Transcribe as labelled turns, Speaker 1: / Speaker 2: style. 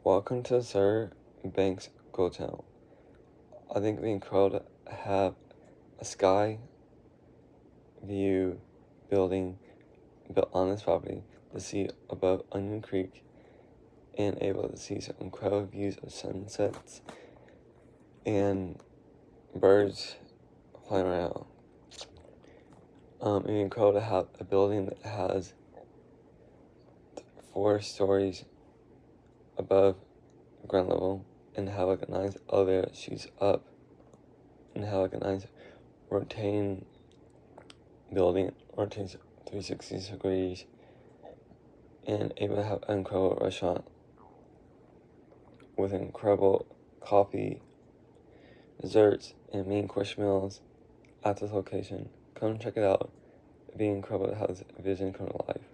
Speaker 1: Welcome to Sir Banks Hotel. I think it'd be incredible to have a sky view building built on this property to see above Onion Creek and able to see some incredible views of sunsets and birds flying around. It'd be incredible to have a building that has 4 stories above ground level and have like a nice elevator that shoots up and have like a nice rotating building, rotates 360 degrees, and able to have an incredible restaurant with incredible coffee, desserts, and main course meals at this location. Come check it out. It'd be incredible to have this vision come to life.